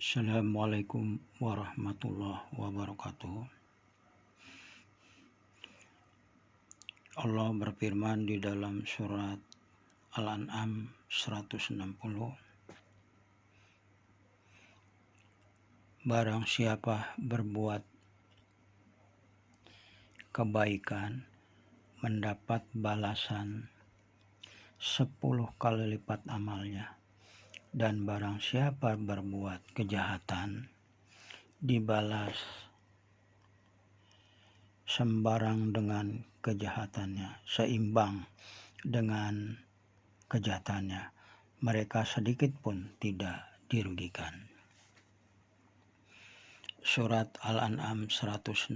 Assalamualaikum warahmatullahi wabarakatuh. Allah berfirman di dalam surat Al-An'am 160, barang siapa berbuat kebaikan mendapat balasan 10 kali lipat amalnya, dan barang siapa berbuat kejahatan dibalas sembarang dengan kejahatannya, seimbang dengan kejahatannya, mereka sedikit pun tidak dirugikan. Surat Al-An'am 160,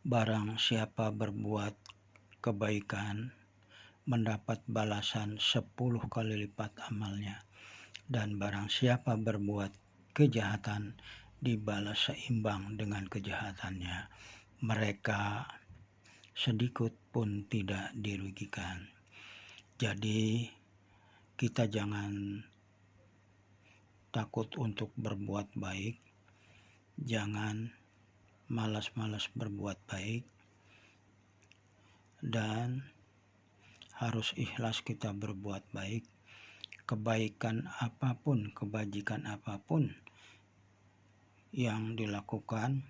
barang siapa berbuat kebaikan mendapat balasan 10 kali lipat amalnya, dan barang siapa berbuat kejahatan dibalas seimbang dengan kejahatannya, mereka sedikit pun tidak dirugikan. Jadi kita jangan takut untuk berbuat baik, jangan malas-malas berbuat baik, dan harus ikhlas kita berbuat baik. Kebaikan apapun, kebajikan apapun yang dilakukan,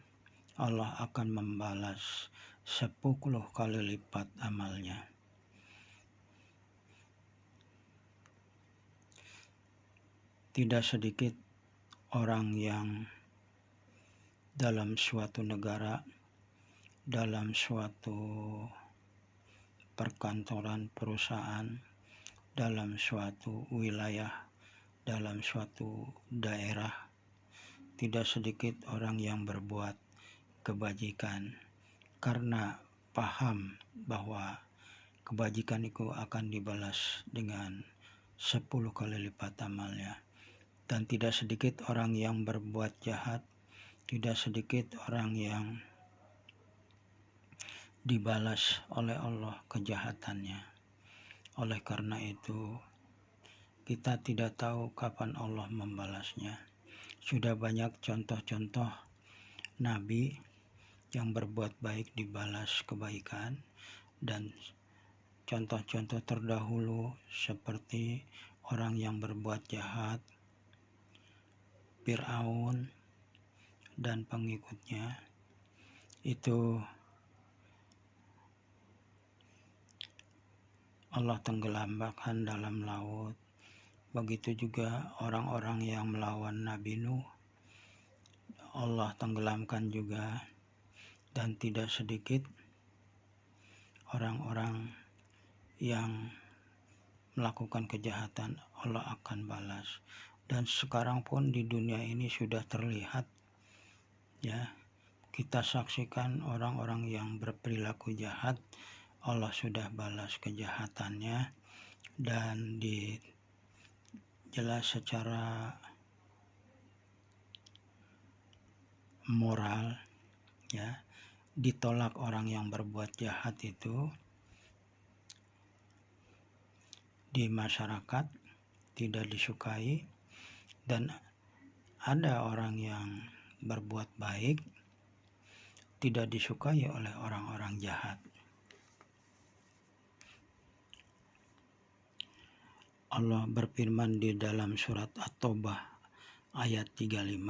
Allah akan membalas 10 kali lipat amalnya. Tidak sedikit orang yang dalam suatu negara, dalam suatu perkantoran perusahaan, dalam suatu wilayah, dalam suatu daerah, tidak sedikit orang yang berbuat kebajikan karena paham bahwa kebajikan itu akan dibalas dengan 10 kali lipat amalnya. Dan tidak sedikit orang yang berbuat jahat, tidak sedikit orang yang dibalas oleh Allah kejahatannya. Oleh karena itu, kita tidak tahu kapan Allah membalasnya. Sudah banyak contoh-contoh Nabi yang berbuat baik dibalas kebaikan, dan contoh-contoh terdahulu seperti orang yang berbuat jahat, Fir'aun dan pengikutnya, itu Allah tenggelamkan dalam laut. Begitu juga orang-orang yang melawan Nabi Nuh, Allah tenggelamkan juga. Dan tidak sedikit orang-orang yang melakukan kejahatan, Allah akan balas. Dan sekarang pun di dunia ini sudah terlihat, ya, kita saksikan orang-orang yang berperilaku jahat, Allah sudah balas kejahatannya, dan jelas secara moral, ya, ditolak orang yang berbuat jahat itu di masyarakat, tidak disukai. Dan ada orang yang berbuat baik tidak disukai oleh orang-orang jahat. Allah berfirman di dalam surat At-Taubah ayat 35,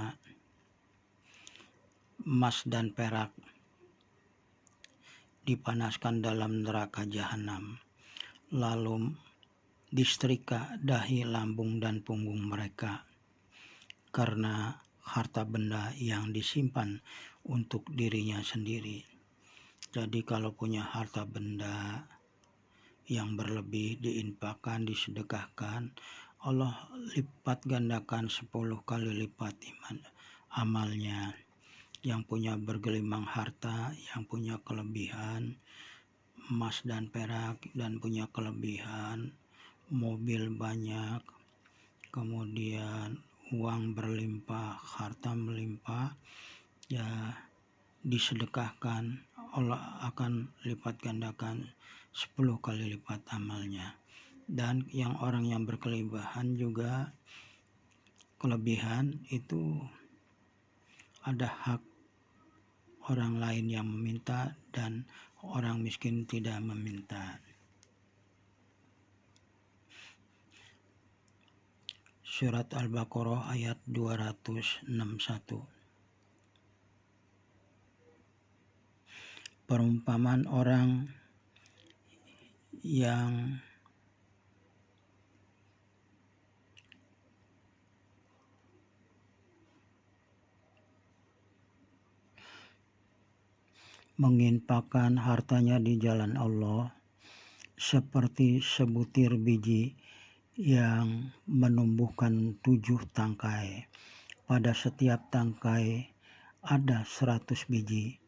emas dan perak dipanaskan dalam neraka jahanam, lalu disetrika dahi, lambung, dan punggung mereka karena harta benda yang disimpan untuk dirinya sendiri. Jadi kalau punya harta benda yang berlebih, diinfakkan, disedekahkan, Allah lipat gandakan 10 kali lipat amalnya. Yang punya bergelimang harta, yang punya kelebihan emas dan perak, dan punya kelebihan mobil banyak, kemudian uang berlimpah, harta melimpah, ya, disedekahkan, Allah akan lipat gandakan 10 kali lipat amalnya. Dan yang orang yang berkelebihan juga kelebihan itu ada hak orang lain yang meminta dan orang miskin tidak meminta. Surat Al-Baqarah ayat 261. Perumpamaan orang yang menginfakkan hartanya di jalan Allah seperti sebutir biji yang menumbuhkan 7 tangkai. Pada setiap tangkai ada 100 biji.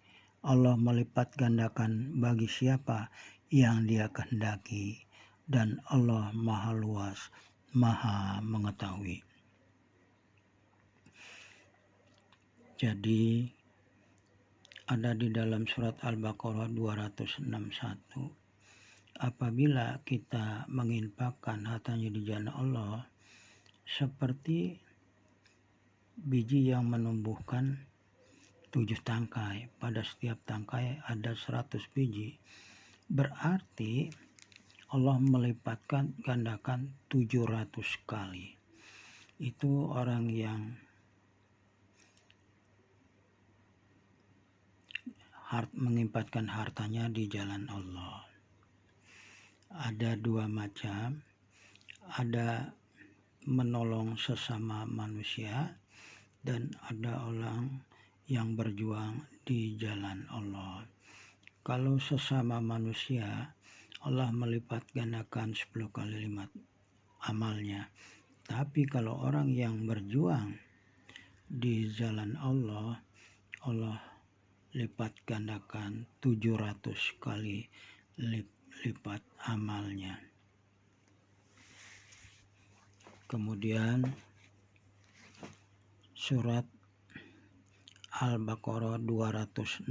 Allah melipat gandakan bagi siapa yang Dia kehendaki, dan Allah Maha Luas, Maha Mengetahui. Jadi ada di dalam surat Al-Baqarah 261. Apabila kita menginfakkan hartanya di jalan Allah seperti biji yang menumbuhkan 7 tangkai, pada setiap tangkai ada 100 biji, berarti Allah melipatkan gandakan 700 kali. Itu orang yang menginfakkan hartanya di jalan Allah. Ada 2 macam, ada menolong sesama manusia dan ada orang yang berjuang di jalan Allah. Kalau sesama manusia, Allah melipat gandakan 10 kali lipat amalnya. Tapi kalau orang yang berjuang di jalan Allah, Allah lipat gandakan 700 kali lipat amalnya. Kemudian surat Al-Baqarah 263.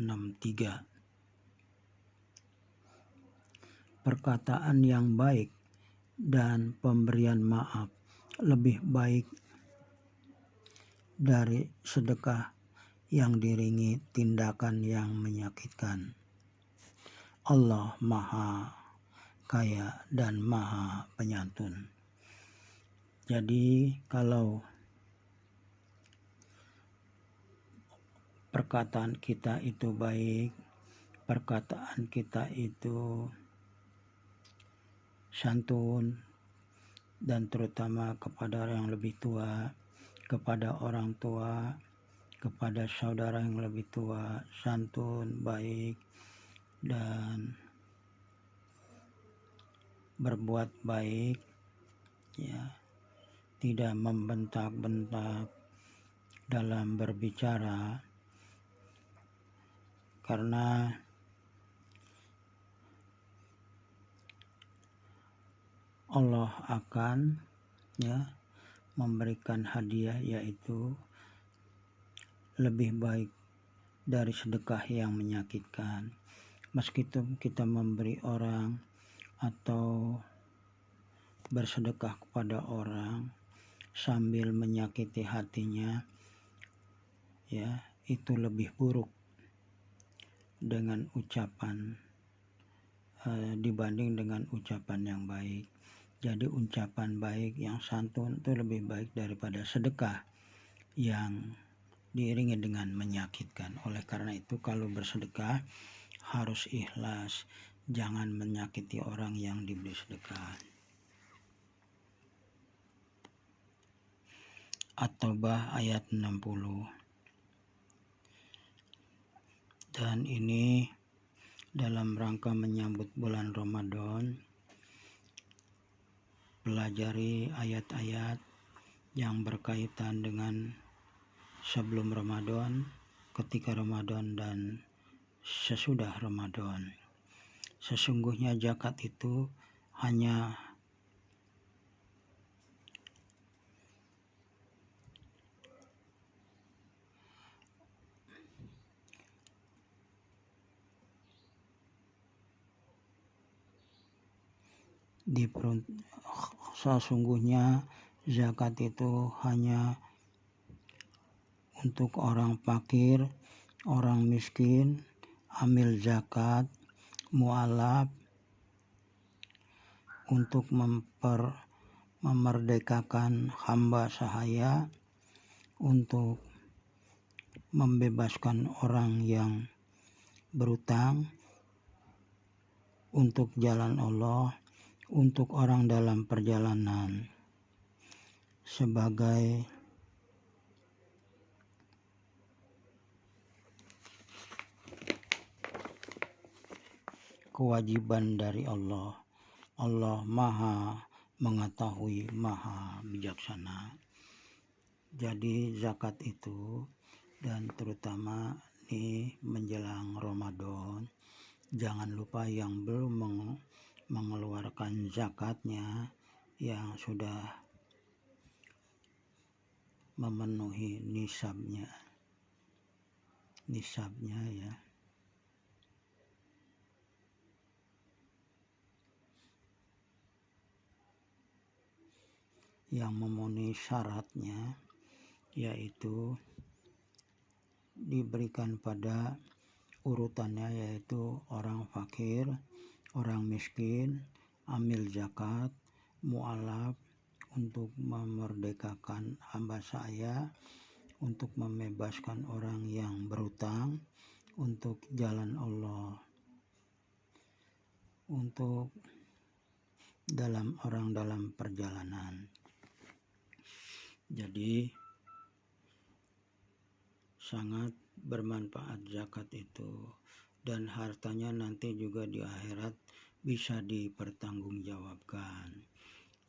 Perkataan yang baik dan pemberian maaf lebih baik dari sedekah yang diiringi tindakan yang menyakitkan. Allah Maha Kaya dan Maha Penyantun. Jadi kalau perkataan kita itu baik, perkataan kita itu santun, dan terutama kepada yang lebih tua, kepada orang tua, kepada saudara yang lebih tua, santun, baik, dan berbuat baik, ya, tidak membentak-bentak dalam berbicara, karena Allah akan memberikan hadiah, yaitu lebih baik dari sedekah yang menyakitkan. Meskipun kita memberi orang atau bersedekah kepada orang sambil menyakiti hatinya, ya, itu lebih buruk dengan ucapan dibanding dengan ucapan yang baik. Jadi ucapan baik yang santun itu lebih baik daripada sedekah yang diiringi dengan menyakitkan. Oleh karena itu kalau bersedekah harus ikhlas, jangan menyakiti orang yang diberi sedekah. At-Taubah ayat 60. Dan ini dalam rangka menyambut bulan Ramadan, pelajari ayat-ayat yang berkaitan dengan sebelum Ramadan, ketika Ramadan, dan sesudah Ramadan. Sesungguhnya zakat itu hanya sesungguhnya zakat itu hanya untuk orang fakir, orang miskin, amil zakat, mu'alaf, untuk memerdekakan hamba sahaya, untuk membebaskan orang yang berutang, untuk jalan Allah, untuk orang dalam perjalanan, sebagai kewajiban dari Allah. Allah maha mengetahui, maha bijaksana. Jadi zakat itu, dan terutama di menjelang Ramadan, jangan lupa yang belum mengeluarkan zakatnya, yang sudah memenuhi nisabnya ya, yang memenuhi syaratnya, yaitu diberikan pada urutannya, yaitu orang fakir, orang miskin, amil zakat, mu'alaf, untuk memerdekakan hamba sahaya, untuk membebaskan orang yang berutang, untuk jalan Allah, untuk orang dalam perjalanan. Jadi sangat bermanfaat zakat itu, dan hartanya nanti juga di akhirat bisa dipertanggungjawabkan.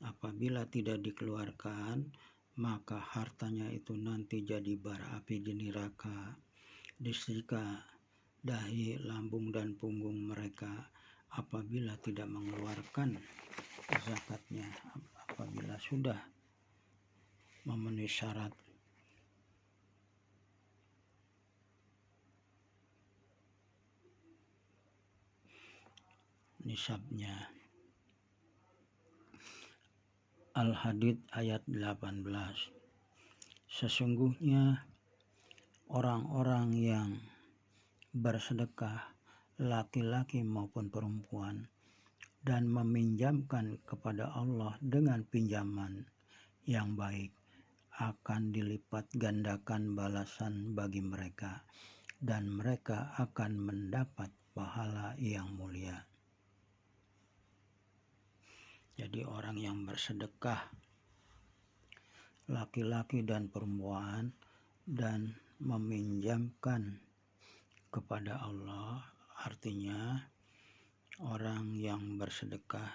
Apabila tidak dikeluarkan, maka hartanya itu nanti jadi bara api di neraka, disika dahi, lambung, dan punggung mereka apabila tidak mengeluarkan zakatnya, apabila sudah memenuhi syarat. Nisabnya. Al-Hadid ayat 18. Sesungguhnya orang-orang yang bersedekah, laki-laki maupun perempuan, dan meminjamkan kepada Allah dengan pinjaman yang baik, akan dilipat gandakan balasan bagi mereka, dan mereka akan mendapat pahala yang mulia. Jadi orang yang bersedekah, laki-laki dan perempuan, dan meminjamkan kepada Allah, artinya orang yang bersedekah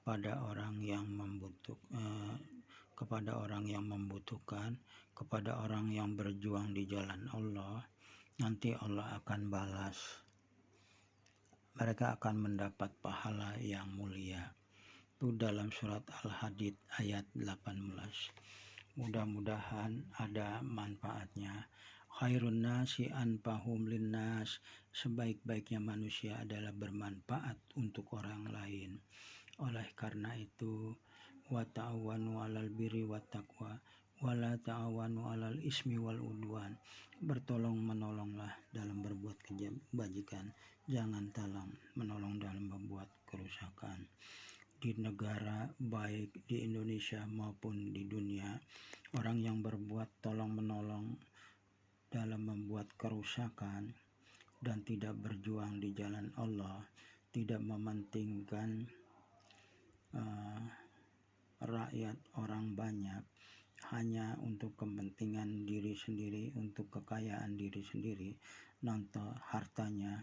pada orang yang kepada orang yang membutuhkan, kepada orang yang berjuang di jalan Allah, nanti Allah akan balas. Mereka akan mendapat pahala yang mulia. Itu dalam surat Al-Hadid ayat 18. Mudah-mudahan ada manfaatnya. Khairun nasi anfahum linnas, sebaik-baiknya manusia adalah bermanfaat untuk orang lain. Oleh karena itu, wa ta'awanu 'alal birri wat taqwa wa la ta'awanu 'alal ismi wal udwan. Bertolong-menolonglah dalam berbuat kebajikan, jangan menolong dalam membuat kerusakan. Di negara, baik di Indonesia maupun di dunia, orang yang berbuat tolong-menolong dalam membuat kerusakan dan tidak berjuang di jalan Allah, tidak mementingkan rakyat orang banyak, hanya untuk kepentingan diri sendiri, untuk kekayaan diri sendiri, nanti hartanya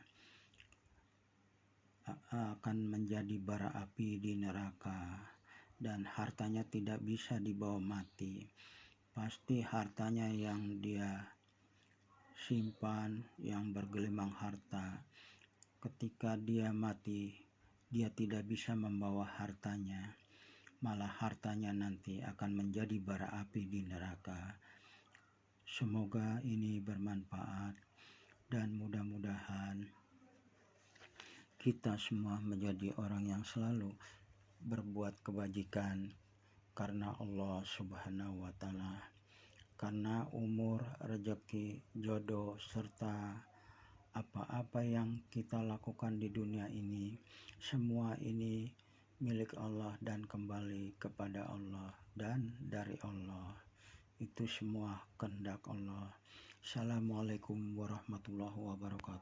akan menjadi bara api di neraka, dan hartanya tidak bisa dibawa mati. Pasti hartanya yang dia simpan, yang bergelimang harta, ketika dia mati, dia tidak bisa membawa hartanya, malah hartanya nanti akan menjadi bara api di neraka. Semoga ini bermanfaat, dan mudah-mudahan kita semua menjadi orang yang selalu berbuat kebajikan karena Allah Subhanahu wa Ta'ala, karena umur, rezeki, jodoh, serta apa-apa yang kita lakukan di dunia ini, semua ini milik Allah dan kembali kepada Allah dan dari Allah. Itu semua kehendak Allah. Assalamualaikum warahmatullahi wabarakatuh.